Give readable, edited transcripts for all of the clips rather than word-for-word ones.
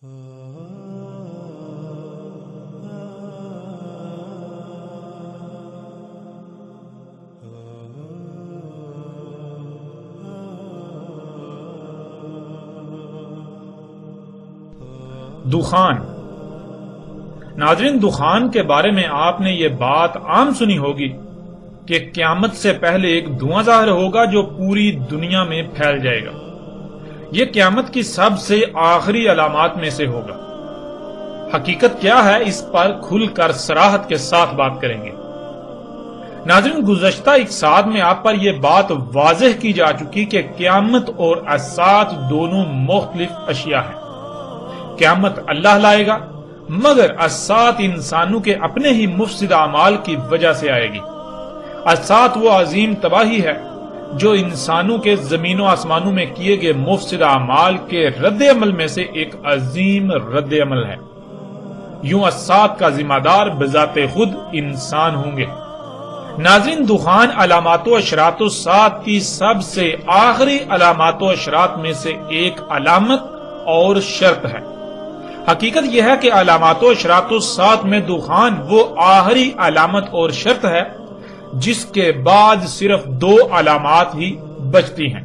دخان۔ ناظرین، دخان کے بارے میں آپ نے یہ بات عام سنی ہوگی کہ قیامت سے پہلے ایک دھواں ظاہر ہوگا جو پوری دنیا میں پھیل جائے گا۔ یہ قیامت کی سب سے آخری علامات میں سے ہوگا۔ حقیقت کیا ہے، اس پر کھل کر صراحت کے ساتھ بات کریں گے۔ ناظرین، گزشتہ ایک ساتھ میں آپ پر یہ بات واضح کی جا چکی کہ قیامت اور الساعۃ دونوں مختلف اشیاء ہیں۔ قیامت اللہ لائے گا، مگر الساعۃ انسانوں کے اپنے ہی مفسد اعمال کی وجہ سے آئے گی۔ الساعۃ وہ عظیم تباہی ہے جو انسانوں کے زمین و آسمانوں میں کیے گئے مفسد اعمال کے رد عمل میں سے ایک عظیم رد عمل ہے۔ یوں الساعۃ کا ذمہ دار بذات خود انسان ہوں گے۔ ناظرین، دخان علامات و اشراط الساعۃ کی سب سے آخری علامات و اشراط میں سے ایک علامت اور شرط ہے۔ حقیقت یہ ہے کہ علامات و اشراط الساعۃ میں دخان وہ آخری علامت اور شرط ہے جس کے بعد صرف دو علامات ہی بچتی ہیں۔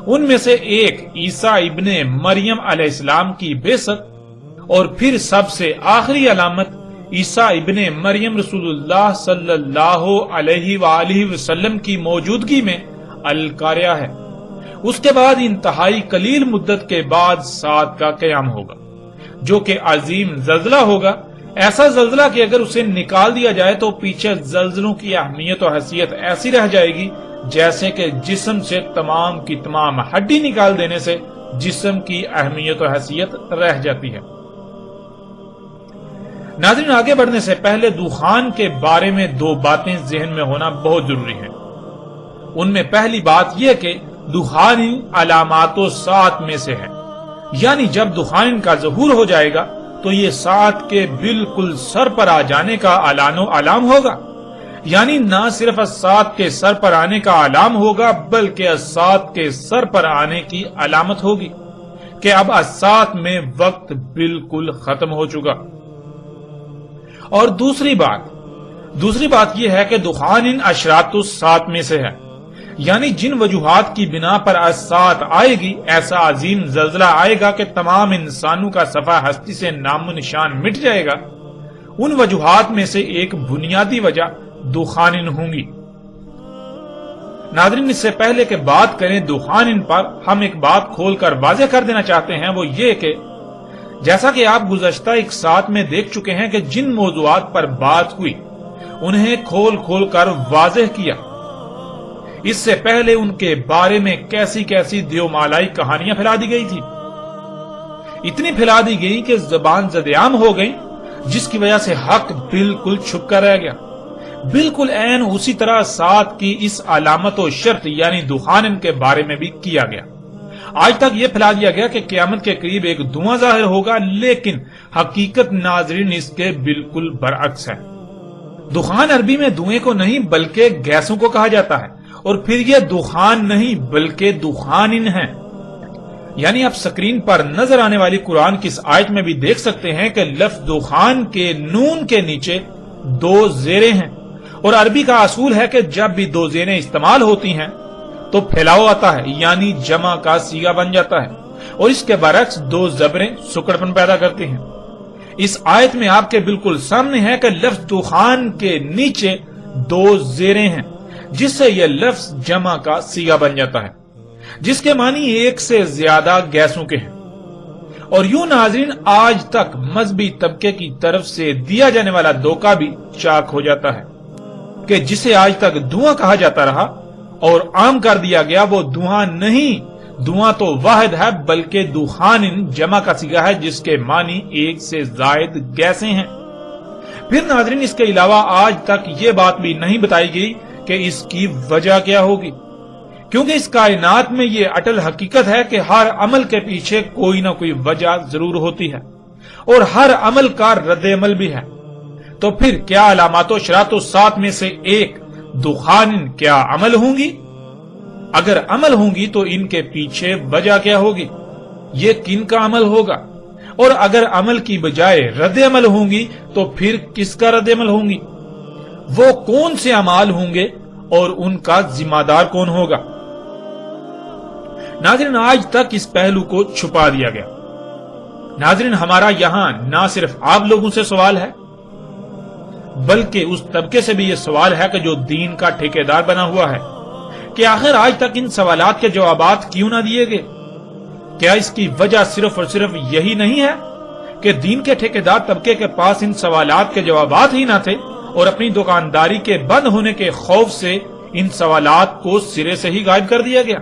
ان میں سے ایک عیسیٰ ابن مریم علیہ السلام کی بعثت، اور پھر سب سے آخری علامت عیسیٰ ابن مریم رسول اللہ صلی اللہ علیہ وآلہ وسلم کی موجودگی میں القاریہ ہے۔ اس کے بعد انتہائی قلیل مدت کے بعد ساعت کا قیام ہوگا، جو کہ عظیم زلزلہ ہوگا، ایسا زلزلہ کہ اگر اسے نکال دیا جائے تو پیچھے زلزلوں کی اہمیت و حیثیت ایسی رہ جائے گی جیسے کہ جسم سے تمام کی تمام ہڈی نکال دینے سے جسم کی اہمیت و حیثیت رہ جاتی ہے۔ ناظرین، آگے بڑھنے سے پہلے دخان کے بارے میں دو باتیں ذہن میں ہونا بہت ضروری ہے۔ ان میں پہلی بات یہ کہ دخان علامات الساعۃ میں سے ہے، یعنی جب دخان کا ظہور ہو جائے گا تو یہ ساعت کے بالکل سر پر آ جانے کا اعلان و علام ہوگا۔ یعنی نہ صرف الساعت کے سر پر آنے کا علام ہوگا بلکہ الساعت کے سر پر آنے کی علامت ہوگی کہ اب الساعت میں وقت بالکل ختم ہو چکا۔ اور دوسری بات یہ ہے کہ دخان ان اشراط الساعت میں سے ہے، یعنی جن وجوہات کی بنا پر الساعت آئے گی، ایسا عظیم زلزلہ آئے گا کہ تمام انسانوں کا صفحہ ہستی سے نام و نشان مٹ جائے گا۔ ان وجوہات میں سے ایک بنیادی وجہ دخان ہوں گی۔ ناظرین، اس سے پہلے کہ بات کریں دخان پر، ہم ایک بات کھول کر واضح کر دینا چاہتے ہیں، وہ یہ کہ جیسا کہ آپ گزشتہ ایک ساتھ میں دیکھ چکے ہیں کہ جن موضوعات پر بات ہوئی انہیں کھول کر واضح کیا۔ اس سے پہلے ان کے بارے میں کیسی دیو مالائی کہانیاں پھیلا دی گئی تھی، اتنی پھیلا دی گئی کہ زبان زدعام ہو گئی، جس کی وجہ سے حق بالکل چھپ کر رہ گیا۔ بالکل عین اسی طرح ساتھ کی اس علامت و شرط یعنی دخان کے بارے میں بھی کیا گیا۔ آج تک یہ پھیلا دیا گیا کہ قیامت کے قریب ایک دھواں ظاہر ہوگا، لیکن حقیقت ناظرین اس کے بالکل برعکس ہے۔ دخان عربی میں دھوئیں کو نہیں بلکہ گیسوں کو کہا جاتا ہے، اور پھر یہ دخان نہیں بلکہ دخان ہے۔ یعنی آپ سکرین پر نظر آنے والی قرآن کی اس آیت میں بھی دیکھ سکتے ہیں کہ لفظ دخان کے نون کے نیچے دو زیریں ہیں، اور عربی کا اصول ہے کہ جب بھی دو زیریں استعمال ہوتی ہیں تو پھیلاؤ آتا ہے، یعنی جمع کا صیغہ بن جاتا ہے، اور اس کے برعکس دو زبریں سکڑپن پیدا کرتی ہیں۔ اس آیت میں آپ کے بالکل سامنے ہے کہ لفظ دخان کے نیچے دو زیریں ہیں، جس سے یہ لفظ جمع کا صیغہ بن جاتا ہے، جس کے معنی ایک سے زیادہ گیسوں کے ہیں۔ اور یوں ناظرین، آج تک مذہبی طبقے کی طرف سے دیا جانے والا دھوکہ بھی چاک ہو جاتا ہے کہ جسے آج تک دھواں کہا جاتا رہا اور عام کر دیا گیا، وہ دھواں نہیں، دھواں تو واحد ہے بلکہ دخان جمع کا صیغہ ہے، جس کے معنی ایک سے زائد گیسیں ہیں۔ پھر ناظرین، اس کے علاوہ آج تک یہ بات بھی نہیں بتائی گئی کہ اس کی وجہ کیا ہوگی، کیونکہ اس کائنات میں یہ اٹل حقیقت ہے کہ ہر عمل کے پیچھے کوئی نہ کوئی وجہ ضرور ہوتی ہے، اور ہر عمل کا رد عمل بھی ہے۔ تو پھر کیا علامات و اشراط الساعۃ میں سے ایک دخان کیا عمل ہوں گی؟ اگر عمل ہوں گی تو ان کے پیچھے وجہ کیا ہوگی؟ یہ کن کا عمل ہوگا؟ اور اگر عمل کی بجائے رد عمل ہوں گی تو پھر کس کا رد عمل ہوں گی؟ وہ کون سے اعمال ہوں گے اور ان کا ذمہ دار کون ہوگا؟ ناظرین، آج تک اس پہلو کو چھپا دیا گیا۔ ناظرین، ہمارا یہاں نہ صرف آپ لوگوں سے سوال ہے بلکہ اس طبقے سے بھی یہ سوال ہے کہ جو دین کا ٹھیکیدار بنا ہوا ہے کہ آخر آج تک ان سوالات کے جوابات کیوں نہ دیے گئے؟ کیا اس کی وجہ صرف اور صرف یہی نہیں ہے کہ دین کے ٹھیکیدار طبقے کے پاس ان سوالات کے جوابات ہی نہ تھے اور اپنی دکانداری کے بند ہونے کے خوف سے ان سوالات کو سرے سے ہی غائب کر دیا گیا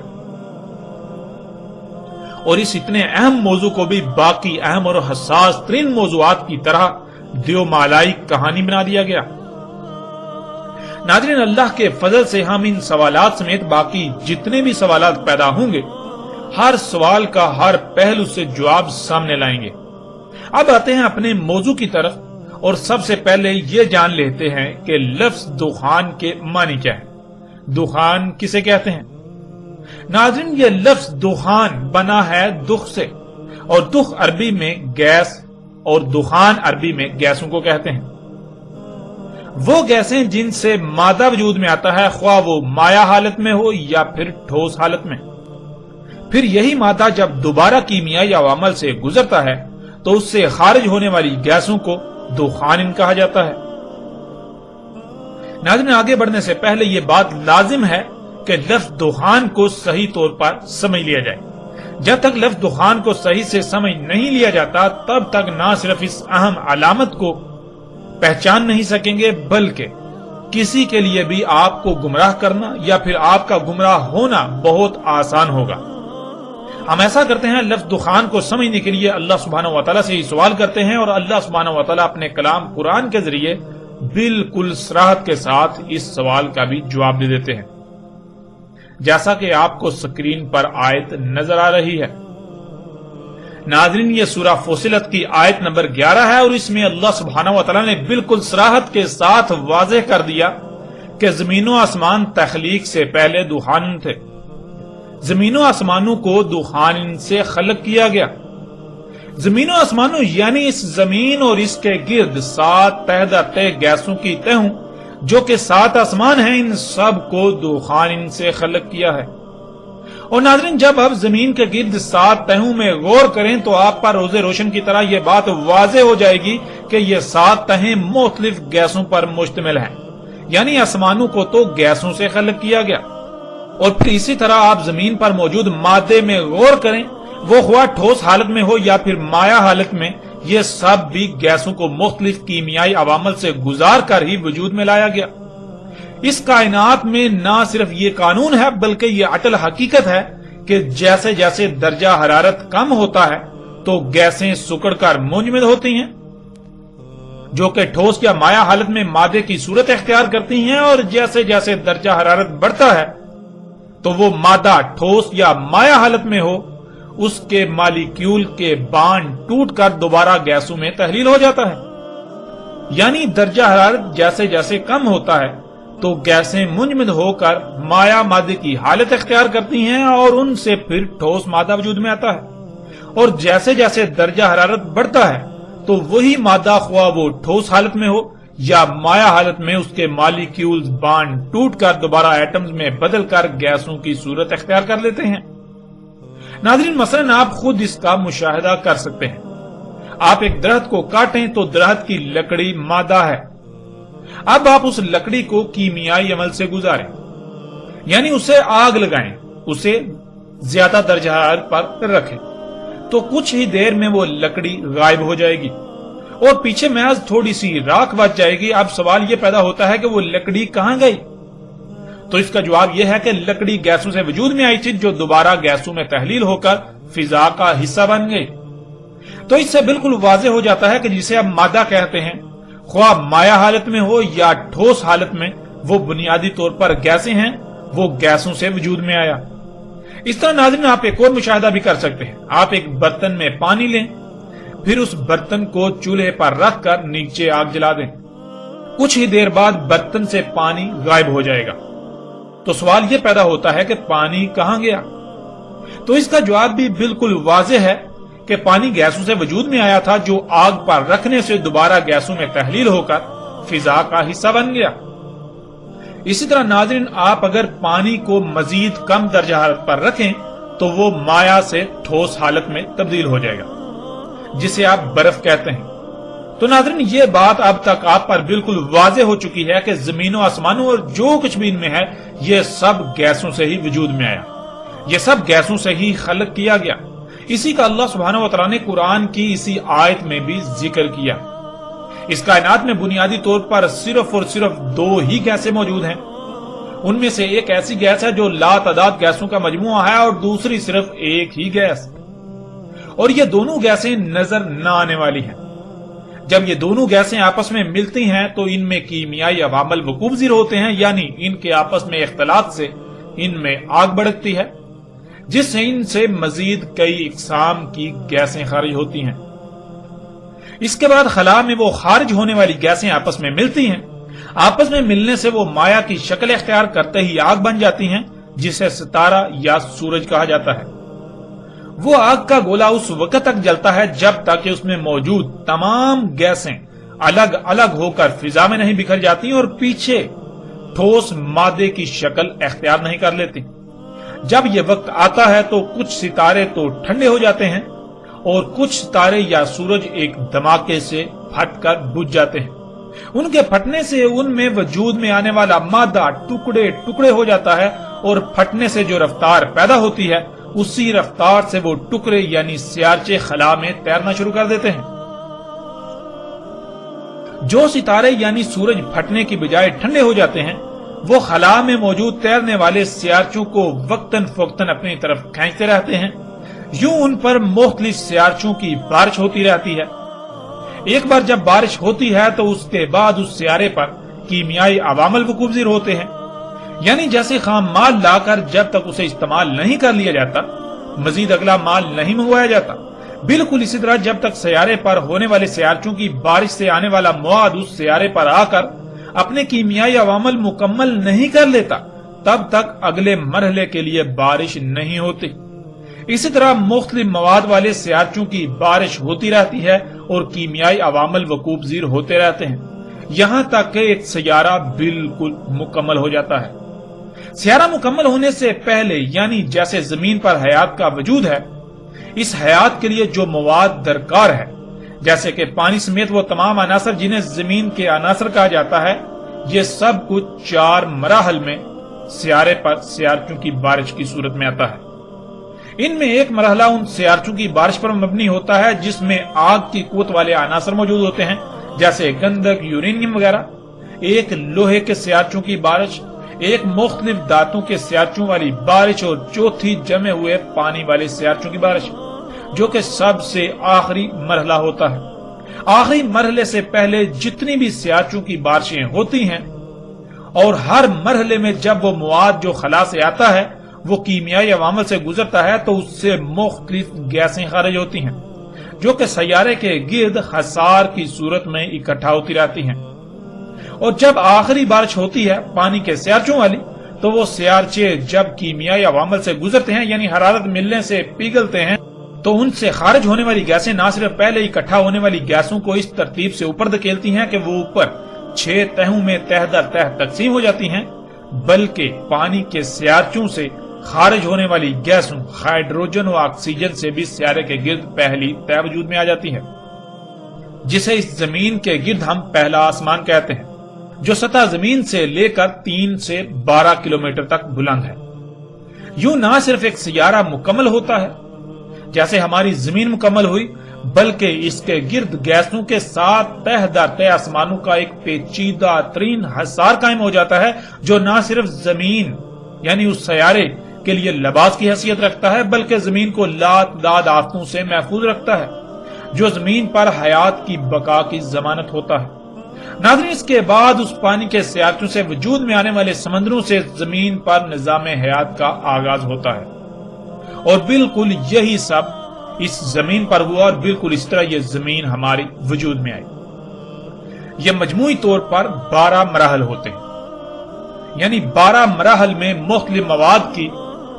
اور اس اتنے اہم موضوع کو بھی باقی اہم اور حساس ترین موضوعات کی طرح دیو مالائی کہانی بنا دیا گیا؟ ناظرین، اللہ کے فضل سے ہم ان سوالات سمیت باقی جتنے بھی سوالات پیدا ہوں گے ہر سوال کا ہر پہلو سے جواب سامنے لائیں گے۔ اب آتے ہیں اپنے موضوع کی طرف اور سب سے پہلے یہ جان لیتے ہیں کہ لفظ دخان کے معنی کیا ہے۔ دخان کسے کہتے ہیں؟ ناظرین، یہ لفظ دخان بنا ہے دخ سے، اور دخ عربی میں گیس اور دخان عربی میں گیسوں کو کہتے ہیں۔ وہ گیسیں جن سے مادہ وجود میں آتا ہے، خواہ وہ مائع حالت میں ہو یا پھر ٹھوس حالت میں، پھر یہی مادہ جب دوبارہ کیمیائی عوامل سے گزرتا ہے تو اس سے خارج ہونے والی گیسوں کو دخان کہا جاتا ہے۔ ناظرین، آگے بڑھنے سے پہلے یہ بات لازم ہے کہ لفظ دخان کو صحیح طور پر سمجھ لیا جائے۔ جب تک لفظ دخان کو صحیح سے سمجھ نہیں لیا جاتا تب تک نہ صرف اس اہم علامت کو پہچان نہیں سکیں گے بلکہ کسی کے لیے بھی آپ کو گمراہ کرنا یا پھر آپ کا گمراہ ہونا بہت آسان ہوگا۔ ہم ایسا کرتے ہیں، لفظ دخان کو سمجھنے کے لیے اللہ سبحانہ و تعالیٰ سے ہی سوال کرتے ہیں اور اللہ سبحانہ و تعالیٰ اپنے کلام قرآن کے ذریعے بالکل صراحت کے ساتھ اس سوال کا بھی جواب دے دیتے ہیں، جیسا کہ آپ کو سکرین پر آیت نظر آ رہی ہے۔ ناظرین، یہ سورہ فصلت کی آیت نمبر 11 ہے اور اس میں اللہ سبحانہ و تعالیٰ نے بالکل صراحت کے ساتھ واضح کر دیا کہ زمین و آسمان تخلیق سے پہلے دخان تھے۔ زمین و آسمانوں کو دخان سے خلق کیا گیا۔ زمین و آسمانوں یعنی اس زمین اور اس کے گرد 7 تہہ تہ گیسوں کی تہوں جو کہ 7 آسمان ہیں، ان سب کو دخان سے خلق کیا ہے۔ اور ناظرین، جب آپ زمین کے گرد 7 تہوں میں غور کریں تو آپ پر روز روشن کی طرح یہ بات واضح ہو جائے گی کہ یہ 7 تہیں مختلف گیسوں پر مشتمل ہیں، یعنی آسمانوں کو تو گیسوں سے خلق کیا گیا۔ اور پھر اسی طرح آپ زمین پر موجود مادے میں غور کریں، وہ خواہ ٹھوس حالت میں ہو یا پھر مائع حالت میں، یہ سب بھی گیسوں کو مختلف کیمیائی عوامل سے گزار کر ہی وجود میں لایا گیا۔ اس کائنات میں نہ صرف یہ قانون ہے بلکہ یہ اٹل حقیقت ہے کہ جیسے جیسے درجہ حرارت کم ہوتا ہے تو گیسیں سکڑ کر منجمد ہوتی ہیں، جو کہ ٹھوس یا مائع حالت میں مادے کی صورت اختیار کرتی ہیں، اور جیسے جیسے درجہ حرارت بڑھتا ہے تو وہ مادہ ٹھوس یا مائع حالت میں ہو اس کے مالیکیول کے بانڈ ٹوٹ کر دوبارہ گیسوں میں تحلیل ہو جاتا ہے۔ یعنی درجہ حرارت جیسے جیسے کم ہوتا ہے تو گیسیں منجمد ہو کر مائع مادے کی حالت اختیار کرتی ہیں اور ان سے پھر ٹھوس مادہ وجود میں آتا ہے، اور جیسے جیسے درجہ حرارت بڑھتا ہے تو وہی مادہ خواہ وہ ٹھوس حالت میں ہو یا مائع حالت میں اس کے مالیکیولز بانڈ ٹوٹ کر دوبارہ ایٹمز میں بدل کر گیسوں کی صورت اختیار کر لیتے ہیں۔ ناظرین، مثلا آپ خود اس کا مشاہدہ کر سکتے ہیں۔ آپ ایک درخت کو کاٹیں تو درخت کی لکڑی مادہ ہے۔ اب آپ اس لکڑی کو کیمیائی عمل سے گزاریں، یعنی اسے آگ لگائیں، اسے زیادہ درجہ حرارت پر رکھیں تو کچھ ہی دیر میں وہ لکڑی غائب ہو جائے گی اور پیچھے محض تھوڑی سی راکھ بچ جائے گی۔ اب سوال یہ پیدا ہوتا ہے کہ وہ لکڑی کہاں گئی؟ تو اس کا جواب یہ ہے کہ لکڑی گیسوں سے وجود میں آئی تھی جو دوبارہ گیسوں میں تحلیل ہو کر فضا کا حصہ بن گئی۔ تو اس سے بالکل واضح ہو جاتا ہے کہ جسے اب مادہ کہتے ہیں، خواہ مائع حالت میں ہو یا ٹھوس حالت میں، وہ بنیادی طور پر گیسیں ہیں، وہ گیسوں سے وجود میں آیا۔ اس طرح ناظرین، آپ ایک اور مشاہدہ بھی کر سکتے ہیں۔ آپ ایک برتن میں پانی لیں، پھر اس برتن کو چولہے پر رکھ کر نیچے آگ جلا دیں، کچھ ہی دیر بعد برتن سے پانی غائب ہو جائے گا۔ تو سوال یہ پیدا ہوتا ہے کہ پانی کہاں گیا؟ تو اس کا جواب بھی بالکل واضح ہے کہ پانی گیسوں سے وجود میں آیا تھا جو آگ پر رکھنے سے دوبارہ گیسوں میں تحلیل ہو کر فضا کا حصہ بن گیا۔ اسی طرح ناظرین، آپ اگر پانی کو مزید کم درجہ حرارت پر رکھیں تو وہ مائع سے ٹھوس حالت میں تبدیل ہو جائے گا، جسے آپ برف کہتے ہیں۔ تو ناظرین، یہ بات اب تک آپ پر بالکل واضح ہو چکی ہے کہ زمین و آسمانوں اور جو کچھ بھی ان میں ہے یہ سب گیسوں سے ہی وجود میں آیا، یہ سب گیسوں سے ہی خلق کیا گیا۔ اسی کا اللہ سبحانہ و تعالیٰ نے قرآن کی اسی آیت میں بھی ذکر کیا۔ اس کائنات میں بنیادی طور پر صرف اور صرف دو ہی گیسیں موجود ہیں۔ ان میں سے ایک ایسی گیس ہے جو لا تعداد گیسوں کا مجموعہ ہے، اور دوسری صرف ایک ہی گیس، اور یہ دونوں گیسیں نظر نہ آنے والی ہیں۔ جب یہ دونوں گیسیں آپس میں ملتی ہیں تو ان میں کیمیائی عوامل وقوع پذیر ہوتے ہیں، یعنی ان کے آپس میں اختلاط سے ان میں آگ بھڑکتی ہے، جس سے ان سے مزید کئی اقسام کی گیسیں خارج ہوتی ہیں۔ اس کے بعد خلا میں وہ خارج ہونے والی گیسیں آپس میں ملتی ہیں، آپس میں ملنے سے وہ مائع کی شکل اختیار کرتے ہی آگ بن جاتی ہیں، جسے ستارہ یا سورج کہا جاتا ہے۔ وہ آگ کا گولا اس وقت تک جلتا ہے جب تک کہ اس میں موجود تمام گیسیں الگ الگ ہو کر فضا میں نہیں بکھر جاتی اور پیچھے ٹھوس مادے کی شکل اختیار نہیں کر لیتی۔ جب یہ وقت آتا ہے تو کچھ ستارے تو ٹھنڈے ہو جاتے ہیں اور کچھ ستارے یا سورج ایک دھماکے سے پھٹ کر بجھ جاتے ہیں۔ ان کے پھٹنے سے ان میں وجود میں آنے والا مادہ ٹکڑے ٹکڑے ہو جاتا ہے، اور پھٹنے سے جو رفتار پیدا ہوتی ہے اسی رفتار سے وہ ٹکڑے یعنی سیارچے خلا میں تیرنا شروع کر دیتے ہیں۔ جو ستارے یعنی سورج پھٹنے کی بجائے ٹھنڈے ہو جاتے ہیں، وہ خلا میں موجود تیرنے والے سیارچوں کو وقتاً فوقتاً اپنی طرف کھینچتے رہتے ہیں۔ یوں ان پر مختلف سیارچوں کی بارش ہوتی رہتی ہے۔ ایک بار جب بارش ہوتی ہے تو اس کے بعد اس سیارے پر کیمیائی عوامل وقوع پذیر ہوتے ہیں، یعنی جیسے خام مال لا کر جب تک اسے استعمال نہیں کر لیا جاتا مزید اگلا مال نہیں منگوایا جاتا، بالکل اسی طرح جب تک سیارے پر ہونے والے سیارچوں کی بارش سے آنے والا مواد اس سیارے پر آ کر اپنے کیمیائی عوامل مکمل نہیں کر لیتا تب تک اگلے مرحلے کے لیے بارش نہیں ہوتی۔ اسی طرح مختلف مواد والے سیارچوں کی بارش ہوتی رہتی ہے اور کیمیائی عوامل وقوع پذیر ہوتے رہتے ہیں، یہاں تک کہ ایک سیارہ بالکل مکمل ہو جاتا ہے۔ سیارہ مکمل ہونے سے پہلے، یعنی جیسے زمین پر حیات کا وجود ہے، اس حیات کے لیے جو مواد درکار ہے، جیسے کہ پانی سمیت وہ تمام عناصر جنہیں زمین کے عناصر کہا جاتا ہے، یہ سب کچھ 4 مراحل میں سیارے پر سیارچوں کی بارش کی صورت میں آتا ہے۔ ان میں ایک مرحلہ ان سیارچوں کی بارش پر مبنی ہوتا ہے جس میں آگ کی قوت والے عناصر موجود ہوتے ہیں، جیسے گندھک، یورینیم وغیرہ، ایک لوہے کے سیارچوں کی بارش، ایک مختلف دھاتوں کے سیارچوں والی بارش، اور چوتھی جمے ہوئے پانی والے سیارچوں کی بارش، جو کہ سب سے آخری مرحلہ ہوتا ہے۔ آخری مرحلے سے پہلے جتنی بھی سیارچوں کی بارشیں ہوتی ہیں، اور ہر مرحلے میں جب وہ مواد جو خلا سے آتا ہے وہ کیمیائی عوامل سے گزرتا ہے تو اس سے مختلف گیسیں خارج ہوتی ہیں، جو کہ سیارے کے گرد حصار کی صورت میں اکٹھا ہوتی رہتی ہیں۔ اور جب آخری بارش ہوتی ہے پانی کے سیارچوں والی، تو وہ سیارچے جب کیمیائی عوامل سے گزرتے ہیں، یعنی حرارت ملنے سے پگھلتے ہیں، تو ان سے خارج ہونے والی گیسیں نہ صرف پہلے اکٹھا ہونے والی گیسوں کو اس ترتیب سے اوپر دھکیلتی ہیں کہ وہ اوپر 6 تہوں میں تہ در تہ تقسیم ہو جاتی ہیں، بلکہ پانی کے سیارچوں سے خارج ہونے والی گیسوں ہائیڈروجن و آکسیجن سے بھی سیارے کے گرد پہلی طے وجود میں آ جاتی ہے، جسے اس زمین کے گرد ہم پہلا آسمان کہتے ہیں، جو سطح زمین سے لے کر 3 سے 12 کلومیٹر تک بلند ہے۔ یوں نہ صرف ایک سیارہ مکمل ہوتا ہے جیسے ہماری زمین مکمل ہوئی، بلکہ اس کے گرد گیسوں کے ساتھ تہ در تہ آسمانوں کا ایک پیچیدہ ترین حصار قائم ہو جاتا ہے، جو نہ صرف زمین یعنی اس سیارے کے لیے لباس کی حیثیت رکھتا ہے، بلکہ زمین کو لاتعداد آفتوں سے محفوظ رکھتا ہے، جو زمین پر حیات کی بقا کی ضمانت ہوتا ہے۔ ناظرین، اس کے بعد اس پانی کے سیارچوں سے وجود میں آنے والے سمندروں سے زمین پر نظام حیات کا آغاز ہوتا ہے، اور بالکل یہی سب اس زمین پر ہوا، اور بالکل اس طرح یہ زمین ہماری وجود میں آئی۔ یہ مجموعی طور پر 12 مراحل ہوتے ہیں، یعنی 12 مراحل میں مختلف مواد کی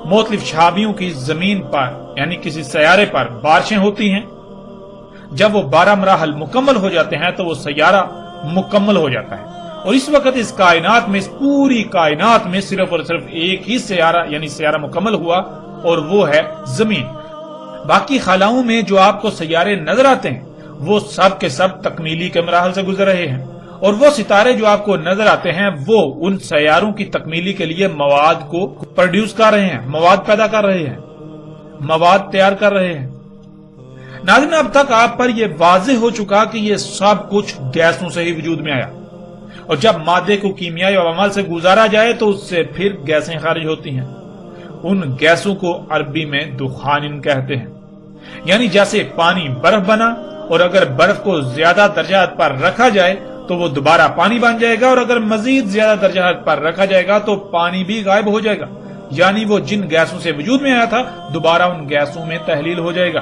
مختلف شہابیوں کی زمین پر یعنی کسی سیارے پر بارشیں ہوتی ہیں. جب وہ 12 مراحل مکمل ہو جاتے ہیں تو وہ سیارہ مکمل ہو جاتا ہے، اور اس وقت اس کائنات میں، اس پوری کائنات میں صرف اور صرف ایک ہی سیارہ یعنی سیارہ مکمل ہوا، اور وہ ہے زمین. باقی خلاؤں میں جو آپ کو سیارے نظر آتے ہیں وہ سب کے سب تکمیلی کے مراحل سے گزر رہے ہیں، اور وہ ستارے جو آپ کو نظر آتے ہیں وہ ان سیاروں کی تکمیلی کے لیے مواد کو پروڈیوس کر رہے ہیں، مواد پیدا کر رہے ہیں، مواد تیار کر رہے ہیں. ناظرین، اب تک آپ پر یہ واضح ہو چکا کہ یہ سب کچھ گیسوں سے ہی وجود میں آیا، اور جب مادے کو کیمیائی عوامل سے گزارا جائے تو اس سے پھر گیسیں خارج ہوتی ہیں. ان گیسوں کو عربی میں دخان کہتے ہیں. یعنی جیسے پانی برف بنا، اور اگر برف کو زیادہ درجہ حرارت پر رکھا جائے تو وہ دوبارہ پانی بن جائے گا، اور اگر مزید زیادہ درجہ حرارت پر رکھا جائے گا تو پانی بھی غائب ہو جائے گا. یعنی وہ جن گیسوں سے وجود میں آیا تھا دوبارہ ان گیسوں میں تحلیل ہو جائے گا.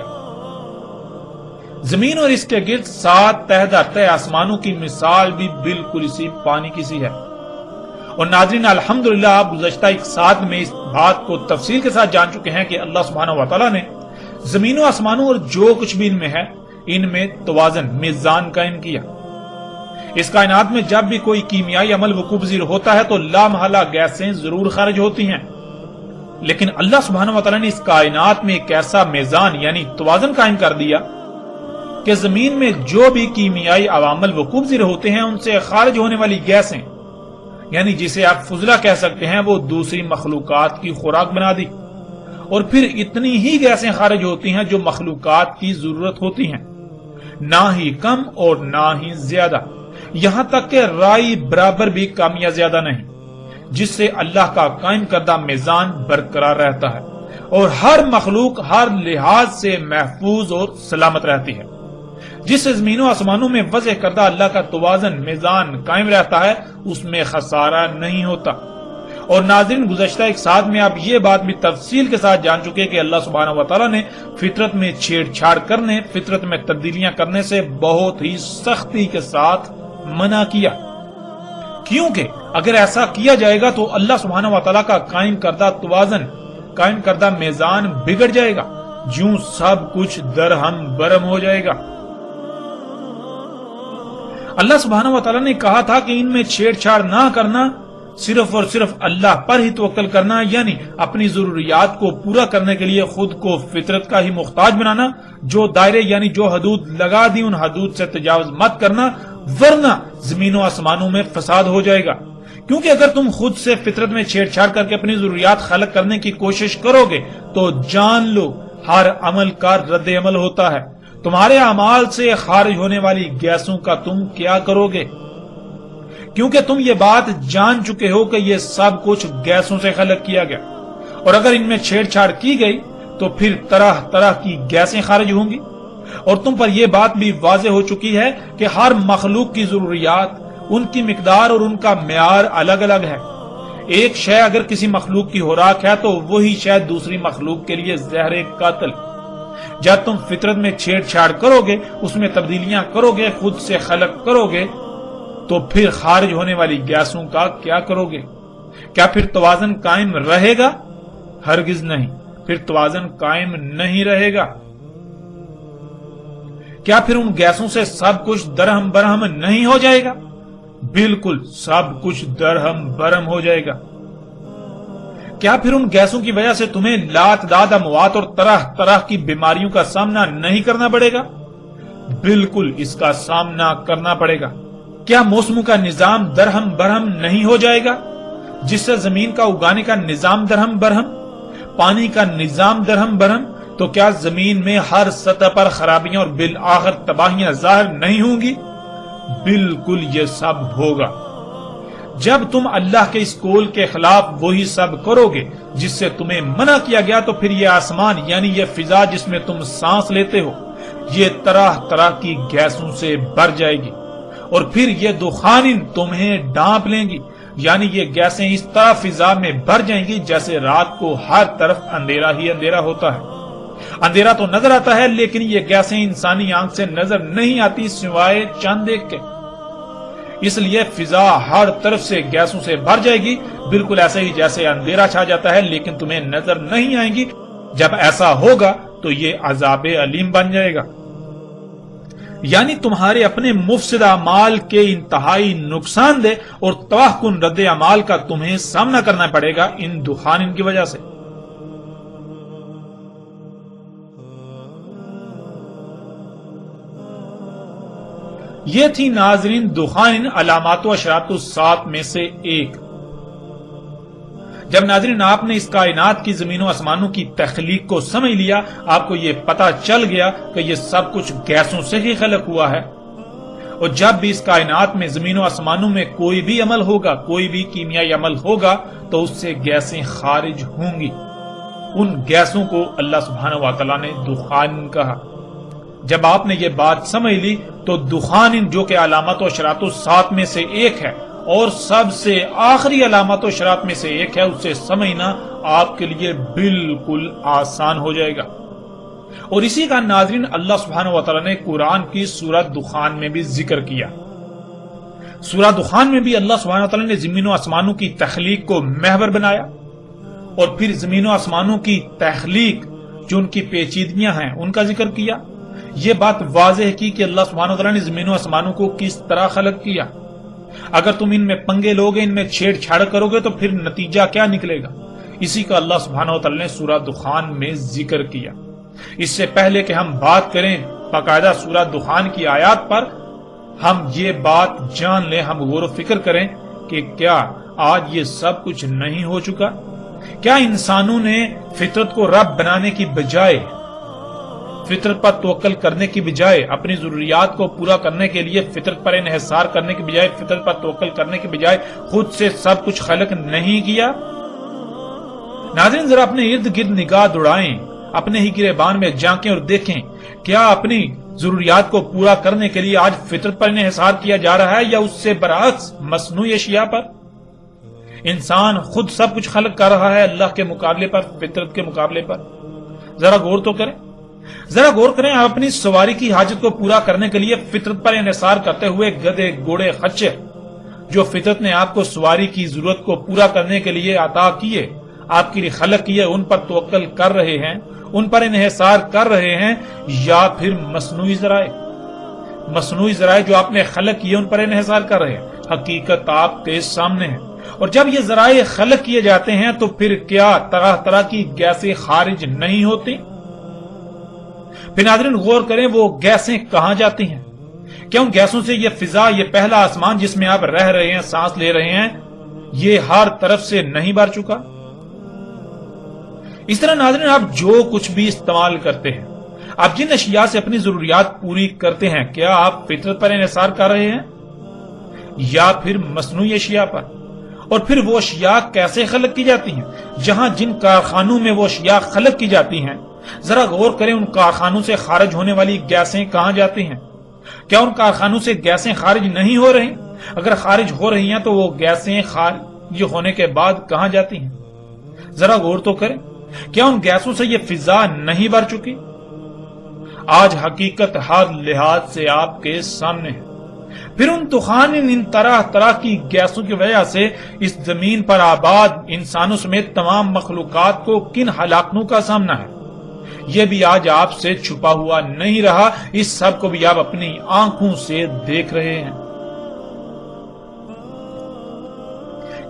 زمین اور اس کے گرد 7 تہہ در تہہ آسمانوں کی مثال بھی بالکل اسی پانی کی سی ہے. اور ناظرین، الحمدللہ آپ گزشتہ ایک ساتھ میں اس بات کو تفصیل کے ساتھ جان چکے ہیں کہ اللہ سبحانہ و تعالیٰ نے زمین و آسمانوں اور جو کچھ بھی ان میں ہے ان میں توازن، میزان قائم کیا. اس کائنات میں جب بھی کوئی کیمیائی عمل وقوع پذیر ہوتا ہے تو لامحالہ گیسیں ضرور خارج ہوتی ہیں، لیکن اللہ سبحانہ و تعالیٰ نے اس کائنات میں ایک ایسا میزان یعنی توازن قائم کر دیا کہ زمین میں جو بھی کیمیائی عوامل وقوع پذیر ہوتے ہیں ان سے خارج ہونے والی گیسیں یعنی جسے آپ فضلہ کہہ سکتے ہیں وہ دوسری مخلوقات کی خوراک بنا دی، اور پھر اتنی ہی گیسیں خارج ہوتی ہیں جو مخلوقات کی ضرورت ہوتی ہیں، نہ ہی کم اور نہ ہی زیادہ، یہاں تک کہ رائی برابر بھی کم یا زیادہ نہیں، جس سے اللہ کا قائم کردہ میزان برقرار رہتا ہے اور ہر مخلوق ہر لحاظ سے محفوظ اور سلامت رہتی ہے. جس زمین و آسمانوں میں وضع کردہ اللہ کا توازن میزان قائم رہتا ہے اس میں خسارہ نہیں ہوتا. اور ناظرین، گزشتہ ایک ساتھ میں آپ یہ بات بھی تفصیل کے ساتھ جان چکے کہ اللہ سبحانہ و تعالیٰ نے فطرت میں چھیڑ چھاڑ کرنے، فطرت میں تبدیلیاں کرنے سے بہت ہی سختی کے ساتھ منع کیا، کیونکہ اگر ایسا کیا جائے گا تو اللہ سبحانہ و تعالیٰ کا قائم کردہ توازن، قائم کردہ میزان بگڑ جائے گا، جوں سب کچھ درہم برہم ہو جائے گا. اللہ سبحانہ و تعالیٰ نے کہا تھا کہ ان میں چھیڑ چھاڑ نہ کرنا، صرف اور صرف اللہ پر ہی توکل کرنا، یعنی اپنی ضروریات کو پورا کرنے کے لیے خود کو فطرت کا ہی محتاج بنانا، جو دائرے یعنی جو حدود لگا دی ان حدود سے تجاوز مت کرنا، ورنہ زمین و آسمانوں میں فساد ہو جائے گا. کیونکہ اگر تم خود سے فطرت میں چھیڑ چھاڑ کر کے اپنی ضروریات خلق کرنے کی کوشش کرو گے تو جان لو ہر عمل کا رد عمل ہوتا ہے. تمہارے اعمال سے خارج ہونے والی گیسوں کا تم کیا کرو گے؟ کیونکہ تم یہ بات جان چکے ہو کہ یہ سب کچھ گیسوں سے خلق کیا گیا، اور اگر ان میں چھیڑ چھاڑ کی گئی تو پھر طرح طرح کی گیسیں خارج ہوں گی. اور تم پر یہ بات بھی واضح ہو چکی ہے کہ ہر مخلوق کی ضروریات، ان کی مقدار اور ان کا معیار الگ الگ ہے. ایک شے اگر کسی مخلوق کی خوراک ہے تو وہی شے دوسری مخلوق کے لیے زہر قاتل. جب تم فطرت میں چھیڑ چھاڑ کرو گے، اس میں تبدیلیاں کرو گے، خود سے خلق کرو گے، تو پھر خارج ہونے والی گیسوں کا کیا کرو گے؟ کیا پھر توازن قائم رہے گا؟ ہرگز نہیں، پھر توازن قائم نہیں رہے گا. کیا پھر ان گیسوں سے سب کچھ درہم برہم نہیں ہو جائے گا؟ بالکل سب کچھ درہم برہم ہو جائے گا. کیا پھر ان گیسوں کی وجہ سے تمہیں لاتعداد اموات اور طرح طرح کی بیماریوں کا سامنا نہیں کرنا پڑے گا؟ بالکل اس کا سامنا کرنا پڑے گا. کیا موسموں کا نظام درہم برہم نہیں ہو جائے گا، جس سے زمین کا اگانے کا نظام درہم برہم، پانی کا نظام درہم برہم؟ تو کیا زمین میں ہر سطح پر خرابیاں اور بالآخر تباہیاں ظاہر نہیں ہوں گی؟ بالکل یہ سب ہوگا. جب تم اللہ کے اس قول کے خلاف وہی سب کرو گے جس سے تمہیں منع کیا گیا تو پھر یہ آسمان یعنی یہ فضا جس میں تم سانس لیتے ہو یہ طرح طرح کی گیسوں سے بھر جائے گی، اور پھر یہ دخان تمہیں ڈانپ لیں گی، یعنی یہ گیسیں اس طرح فضا میں بھر جائیں گی جیسے رات کو ہر طرف اندھیرا ہی اندھیرا ہوتا ہے. اندھیرا تو نظر آتا ہے لیکن یہ گیسیں انسانی آنکھ سے نظر نہیں آتی سوائے چاند دیکھ کے. اس لیے فضا ہر طرف سے گیسوں سے بھر جائے گی، بالکل ایسے ہی جیسے اندھیرا چھا جاتا ہے لیکن تمہیں نظر نہیں آئیں گی۔ جب ایسا ہوگا تو یہ عذاب علیم بن جائے گا، یعنی تمہارے اپنے مفسد اعمال کے انتہائی نقصان دہ اور تباہ کن رد اعمال کا تمہیں سامنا کرنا پڑے گا ان دخان کی وجہ سے۔ یہ تھی ناظرین دخان علامات و اشراط الساعۃ میں سے ایک۔ جب ناظرین آپ نے اس کائنات کی زمین و آسمانوں کی تخلیق کو سمجھ لیا، آپ کو یہ پتہ چل گیا کہ یہ سب کچھ گیسوں سے ہی خلق ہوا ہے، اور جب بھی اس کائنات میں زمین و آسمانوں میں کوئی بھی عمل ہوگا، کوئی بھی کیمیائی عمل ہوگا تو اس سے گیسیں خارج ہوں گی۔ ان گیسوں کو اللہ سبحانہ و تعالیٰ نے دخان کہا۔ جب آپ نے یہ بات سمجھ لی تو دخان جو کہ علامات و اشراط الساعۃ میں سے ایک ہے اور سب سے آخری علامات و اشراط میں سے ایک ہے، اسے سمجھنا آپ کے لیے بالکل آسان ہو جائے گا۔ اور اسی کا ناظرین اللہ سبحانہ و تعالیٰ نے قرآن کی سورہ دخان میں بھی ذکر کیا۔ سورہ دخان میں بھی اللہ سبحانہ و تعالیٰ نے زمین و آسمانوں کی تخلیق کو محور بنایا، اور پھر زمین و آسمانوں کی تخلیق جو ان کی پیچیدگیاں ہیں ان کا ذکر کیا۔ یہ بات واضح کی کہ اللہ سبحانہ و تعالیٰ نے زمین و آسمانوں کو کس طرح خلق کیا۔ اگر تم ان میں پنگے لوگے، ان میں چھیڑ چھاڑ کرو گے تو پھر نتیجہ کیا نکلے گا؟ اسی کا اللہ سبحانہ و تعالیٰ نے سورہ دخان میں ذکر کیا۔ اس سے پہلے کہ ہم بات کریں باقاعدہ سورہ دخان کی آیات پر، ہم یہ بات جان لیں، ہم غور و فکر کریں کہ کیا آج یہ سب کچھ نہیں ہو چکا؟ کیا انسانوں نے فطرت کو رب بنانے کی بجائے، فطرت پر توکل کرنے کی بجائے، اپنی ضروریات کو پورا کرنے کے لیے فطرت پر انحصار کرنے کی بجائے، فطرت پر توکل کرنے کی بجائے خود سے سب کچھ خلق نہیں کیا؟ ناظرین ذرا اپنے ارد گرد نگاہ دوڑائیں، اپنے ہی گریبان میں جھانکیں اور دیکھیں، کیا اپنی ضروریات کو پورا کرنے کے لیے آج فطرت پر انحصار کیا جا رہا ہے یا اس سے برعکس مصنوعی اشیاء پر؟ انسان خود سب کچھ خلق کر رہا ہے اللہ کے مقابلے پر، فطرت کے مقابلے پر؟ ذرا غور تو کریں، ذرا غور کریں۔ آپ اپنی سواری کی حاجت کو پورا کرنے کے لیے فطرت پر انحصار کرتے ہوئے گدھے، گھوڑے، خچر جو فطرت نے آپ کو سواری کی ضرورت کو پورا کرنے کے لیے عطا کیے، آپ کے لیے خلق کیے، ان پر توکل کر رہے ہیں، ان پر انحصار کر رہے ہیں، یا پھر مصنوعی ذرائع جو آپ نے خلق کیے ان پر انحصار کر رہے ہیں؟ حقیقت آپ کے سامنے ہے۔ اور جب یہ ذرائع خلق کیے جاتے ہیں تو پھر کیا طرح طرح کی گیسیں خارج نہیں ہوتی؟ پھر ناظرین غور کریں، وہ گیسیں کہاں جاتی ہیں؟ کیا ان گیسوں سے یہ فضا، یہ پہلا آسمان جس میں آپ رہ رہے ہیں، سانس لے رہے ہیں، یہ ہر طرف سے نہیں بھر چکا؟ اس طرح ناظرین آپ جو کچھ بھی استعمال کرتے ہیں، آپ جن اشیاء سے اپنی ضروریات پوری کرتے ہیں، کیا آپ فطرت پر انحصار کر رہے ہیں یا پھر مصنوعی اشیاء پر؟ اور پھر وہ اشیاء کیسے خلق کی جاتی ہیں؟ جہاں جن کارخانوں میں وہ اشیاء خلق کی جاتی ہیں، ذرا غور کریں ان کارخانوں سے خارج ہونے والی گیسیں کہاں جاتی ہیں؟ کیا ان کارخانوں سے گیسیں خارج نہیں ہو رہی؟ اگر خارج ہو رہی ہیں تو وہ گیسیں خارج ہونے کے بعد کہاں جاتی ہیں؟ ذرا غور تو کریں، کیا ان گیسوں سے یہ فضا نہیں بھر چکی؟ آج حقیقت ہر لحاظ سے آپ کے سامنے ہے۔ پھر ان طوفان، ان طرح طرح کی گیسوں کی وجہ سے اس زمین پر آباد انسانوں سمیت تمام مخلوقات کو کن ہلاکتوں کا سامنا ہے، یہ بھی آج آپ سے چھپا ہوا نہیں رہا، اس سب کو بھی آپ اپنی آنکھوں سے دیکھ رہے ہیں۔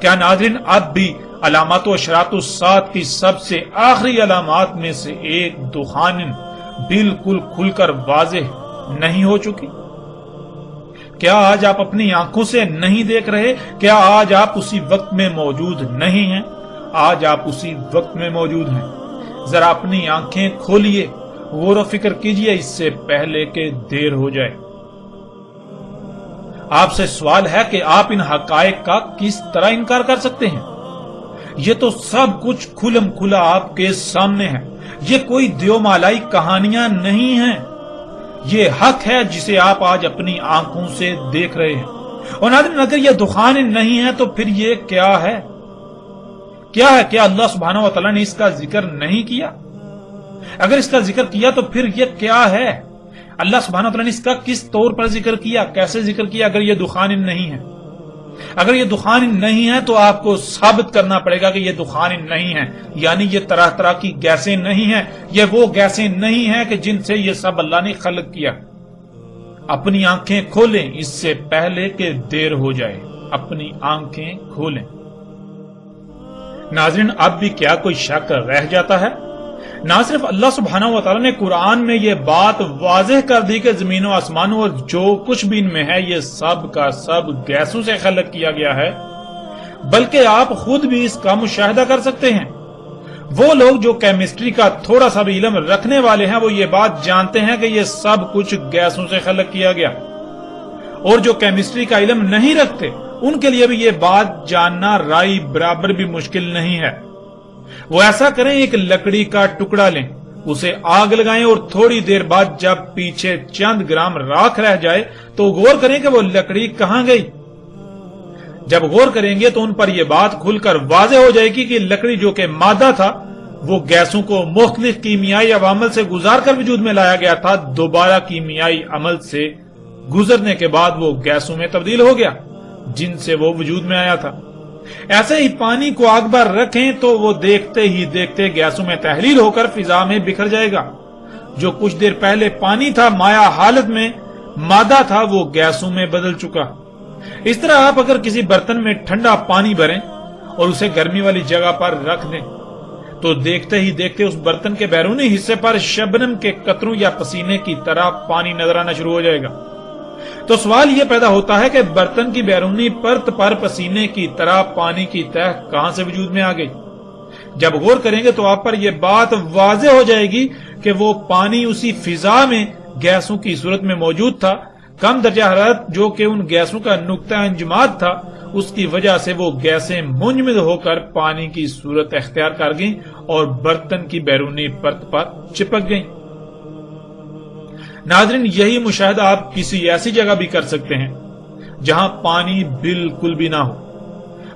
کیا ناظرین اب بھی علامات و اشراط الساعۃ کی سب سے آخری علامات میں سے ایک دخان بالکل کھل کر واضح نہیں ہو چکی؟ کیا آج آپ اپنی آنکھوں سے نہیں دیکھ رہے؟ کیا آج آپ اسی وقت میں موجود نہیں ہیں؟ آج آپ اسی وقت میں موجود ہیں۔ ذرا اپنی آنکھیں کھولیے، غور و فکر کیجئے اس سے پہلے کہ دیر ہو جائے۔ آپ سے سوال ہے کہ آپ ان حقائق کا کس طرح انکار کر سکتے ہیں؟ یہ تو سب کچھ کھلم کھلا آپ کے سامنے ہے، یہ کوئی دیو مالائی کہانیاں نہیں ہیں، یہ حق ہے جسے آپ آج اپنی آنکھوں سے دیکھ رہے ہیں۔ اور ناظرین اگر یہ دخان نہیں ہے تو پھر یہ کیا ہے؟ کیا ہے؟ کیا اللہ سبحانہ و تعالیٰ نے اس کا ذکر نہیں کیا؟ اگر اس کا ذکر کیا تو پھر یہ کیا ہے؟ اللہ سبحانہ وتعالی نے اس کا کس طور پر ذکر کیا، کیسے ذکر کیا؟ اگر یہ دخان نہیں ہے، اگر یہ دخان نہیں ہے تو آپ کو ثابت کرنا پڑے گا کہ یہ دخان نہیں ہے، یعنی یہ طرح طرح کی گیسیں نہیں ہیں، یہ وہ گیسیں نہیں ہیں کہ جن سے یہ سب اللہ نے خلق کیا۔ اپنی آنکھیں کھولیں اس سے پہلے کہ دیر ہو جائے، اپنی آنکھیں کھولیں۔ ناظرین، اب بھی کیا کوئی شک رہ جاتا ہے؟ نہ صرف اللہ سبحانہ و تعالی نے قرآن میں یہ بات واضح کر دی کہ زمین و آسمانوں اور جو کچھ بھی ان میں ہے یہ سب کا سب گیسوں سے خلق کیا گیا ہے، بلکہ آپ خود بھی اس کا مشاہدہ کر سکتے ہیں۔ وہ لوگ جو کیمسٹری کا تھوڑا سا بھی علم رکھنے والے ہیں وہ یہ بات جانتے ہیں کہ یہ سب کچھ گیسوں سے خلق کیا گیا، اور جو کیمسٹری کا علم نہیں رکھتے ان کے لیے بھی یہ بات جاننا رائی برابر بھی مشکل نہیں ہے۔ وہ ایسا کریں، ایک لکڑی کا ٹکڑا لیں، اسے آگ لگائیں اور تھوڑی دیر بعد جب پیچھے چند گرام راکھ رہ جائے تو غور کریں کہ وہ لکڑی کہاں گئی۔ جب غور کریں گے تو ان پر یہ بات کھل کر واضح ہو جائے گی کہ لکڑی جو کہ مادہ تھا وہ گیسوں کو مختلف کیمیائی عوامل سے گزار کر وجود میں لایا گیا تھا، دوبارہ کیمیائی عمل سے گزرنے کے بعد وہ گیسوں میں تبدیل ہو گیا جن سے وہ وجود میں آیا تھا۔ ایسے ہی پانی کو آگ پر رکھیں تو وہ دیکھتے ہی دیکھتے گیسوں میں تحلیل ہو کر فضا میں بکھر جائے گا۔ جو کچھ دیر پہلے پانی تھا، مائع حالت میں مادہ تھا، وہ گیسوں میں بدل چکا۔ اس طرح آپ اگر کسی برتن میں ٹھنڈا پانی بھریں اور اسے گرمی والی جگہ پر رکھ دیں تو دیکھتے ہی دیکھتے اس برتن کے بیرونی حصے پر شبنم کے قطروں یا پسینے کی طرح پانی نظر آنا شروع ہو جائے گا۔ تو سوال یہ پیدا ہوتا ہے کہ برتن کی بیرونی پرت پر پسینے کی طرح پانی کی تہ کہاں سے وجود میں آ گئی؟ جب غور کریں گے تو آپ پر یہ بات واضح ہو جائے گی کہ وہ پانی اسی فضا میں گیسوں کی صورت میں موجود تھا۔ کم درجہ حرارت جو کہ ان گیسوں کا نقطہ انجماد تھا، اس کی وجہ سے وہ گیسیں منجمد ہو کر پانی کی صورت اختیار کر گئیں اور برتن کی بیرونی پرت پر چپک گئیں۔ ناظرین، یہی مشاہدہ آپ کسی ایسی جگہ بھی کر سکتے ہیں جہاں پانی بالکل بھی نہ ہو۔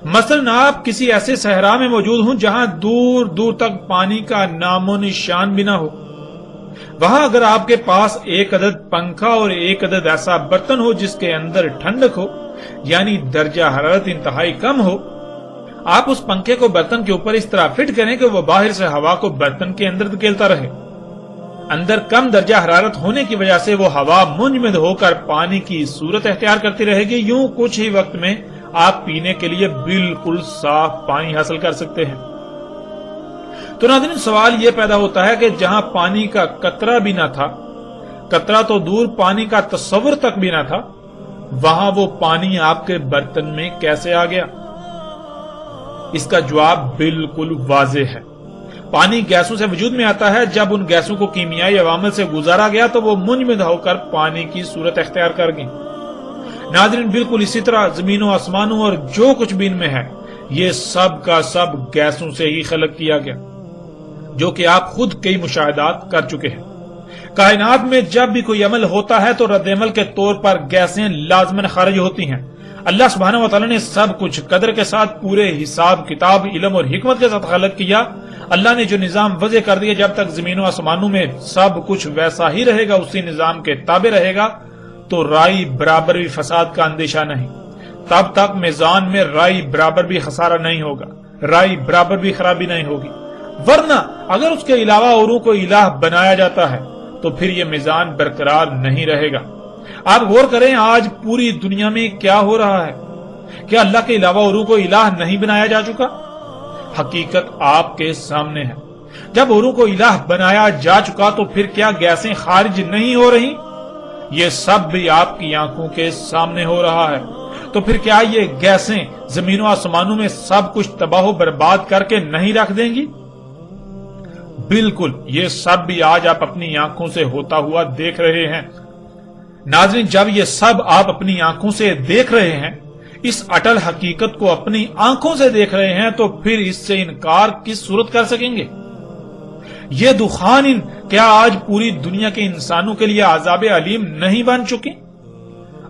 مثلا آپ کسی ایسے صحرا میں موجود ہوں جہاں دور دور تک پانی کا نام و نشان بھی نہ ہو۔ وہاں اگر آپ کے پاس ایک عدد پنکھا اور ایک عدد ایسا برتن ہو جس کے اندر ٹھنڈک ہو، یعنی درجہ حرارت انتہائی کم ہو، آپ اس پنکھے کو برتن کے اوپر اس طرح فٹ کریں کہ وہ باہر سے ہوا کو برتن کے اندر دھکیلتا رہے۔ اندر کم درجہ حرارت ہونے کی وجہ سے وہ ہوا منجمد ہو کر پانی کی صورت اختیار کرتی رہے گی۔ یوں کچھ ہی وقت میں آپ پینے کے لیے بالکل صاف پانی حاصل کر سکتے ہیں۔ تو ناظرین، سوال یہ پیدا ہوتا ہے کہ جہاں پانی کا قطرہ بھی نہ تھا، قطرہ تو دور پانی کا تصور تک بھی نہ تھا، وہاں وہ پانی آپ کے برتن میں کیسے آ گیا؟ اس کا جواب بالکل واضح ہے۔ پانی گیسوں سے وجود میں آتا ہے، جب ان گیسوں کو کیمیائی عوامل سے گزارا گیا تو وہ منجمد ہو کر پانی کی صورت اختیار کر گئی۔ ناظرین، بالکل اسی طرح زمین و آسمانوں اور جو کچھ بھی ان میں ہے یہ سب کا سب گیسوں سے ہی خلق کیا گیا، جو کہ آپ خود کئی مشاہدات کر چکے ہیں۔ کائنات میں جب بھی کوئی عمل ہوتا ہے تو رد عمل کے طور پر گیسیں لازماً خارج ہوتی ہیں۔ اللہ سبحانہ و تعالی نے سب کچھ قدر کے ساتھ پورے حساب کتاب، علم اور حکمت کے ساتھ خلق کیا۔ اللہ نے جو نظام وضع کر دیا، جب تک زمین و آسمانوں میں سب کچھ ویسا ہی رہے گا، اسی نظام کے تابع رہے گا، تو رائی برابر بھی فساد کا اندیشہ نہیں۔ تب تک میزان میں رائی برابر بھی خسارہ نہیں ہوگا، رائی برابر بھی خرابی نہیں ہوگی۔ ورنہ اگر اس کے علاوہ اوروں کو الہ بنایا جاتا ہے تو پھر یہ میزان برقرار نہیں رہے گا۔ آپ غور کریں، آج پوری دنیا میں کیا ہو رہا ہے؟ کیا اللہ کے علاوہ اوروں کو الہ نہیں بنایا جا چکا؟ حقیقت آپ کے سامنے ہے۔ جب اوروں کو الہ بنایا جا چکا تو پھر کیا گیسیں خارج نہیں ہو رہی؟ یہ سب بھی آپ کی آنکھوں کے سامنے ہو رہا ہے۔ تو پھر کیا یہ گیسیں زمین و آسمانوں میں سب کچھ تباہ و برباد کر کے نہیں رکھ دیں گی؟ بالکل، یہ سب بھی آج آپ اپنی آنکھوں سے ہوتا ہوا دیکھ رہے ہیں۔ ناظرین، جب یہ سب آپ اپنی آنکھوں سے دیکھ رہے ہیں، اس اٹل حقیقت کو اپنی آنکھوں سے دیکھ رہے ہیں، تو پھر اس سے انکار کس صورت کر سکیں گے؟ یہ دخان کیا آج پوری دنیا کے انسانوں کے لیے عذاب علیم نہیں بن چکے؟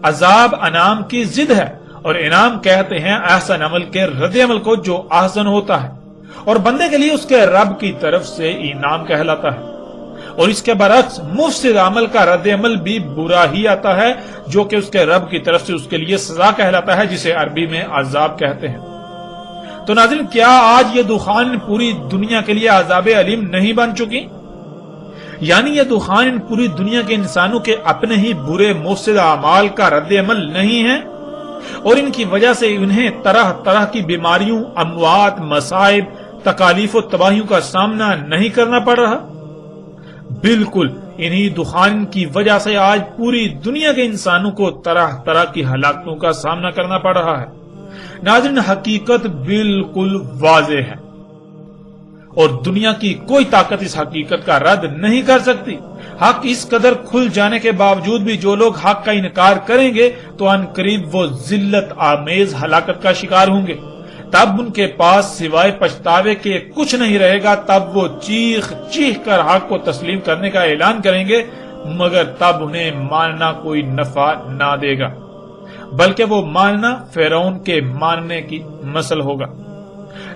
عذاب انعام کی ضد ہے، اور انعام کہتے ہیں احسن عمل کے رد عمل کو جو احسن ہوتا ہے، اور بندے کے لیے اس کے رب کی طرف سے انعام کہلاتا ہے۔ اور اس کے برعکس مفسد عمل کا رد عمل بھی برا ہی آتا ہے، جو کہ اس کے رب کی طرف سے اس کے لیے سزا کہلاتا ہے، جسے عربی میں عذاب کہتے ہیں۔ تو ناظرین، کیا آج یہ دخان پوری دنیا کے لیے عذاب علیم نہیں بن چکی؟ یعنی یہ دخان پوری دنیا کے انسانوں کے اپنے ہی برے مفسد اعمال کا رد عمل نہیں ہے، اور ان کی وجہ سے انہیں طرح طرح کی بیماریوں، اموات، مصائب، تکالیف و تباہیوں کا سامنا نہیں کرنا پڑ رہا؟ بالکل انہی دخان کی وجہ سے آج پوری دنیا کے انسانوں کو طرح طرح کی ہلاکتوں کا سامنا کرنا پڑ رہا ہے۔ ناظرین، حقیقت بالکل واضح ہے، اور دنیا کی کوئی طاقت اس حقیقت کا رد نہیں کر سکتی۔ حق اس قدر کھل جانے کے باوجود بھی جو لوگ حق کا انکار کریں گے تو ان قریب وہ ذلت آمیز ہلاکت کا شکار ہوں گے۔ تب ان کے پاس سوائے پچھتاوے کے کچھ نہیں رہے گا۔ تب وہ چیخ چیخ کر حق کو تسلیم کرنے کا اعلان کریں گے، مگر تب انہیں ماننا کوئی نفع نہ دے گا، بلکہ وہ ماننا فرعون کے ماننے کی مثل ہوگا۔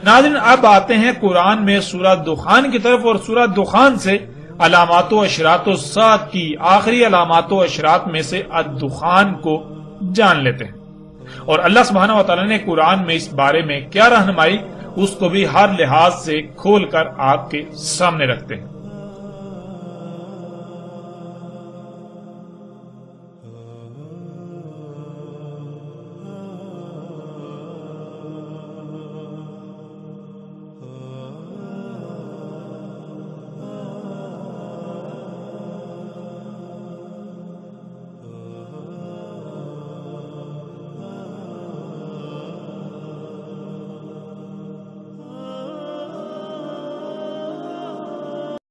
ناظرین، اب آتے ہیں قرآن میں سورہ دخان کی طرف، اور سورہ دخان سے علامات و اشراط الساعۃ کی آخری علامات و اشراط میں سے الدخان کو جان لیتے ہیں، اور اللہ سبحانہ و تعالی نے قرآن میں اس بارے میں کیا رہنمائی، اس کو بھی ہر لحاظ سے کھول کر آپ کے سامنے رکھتے ہیں۔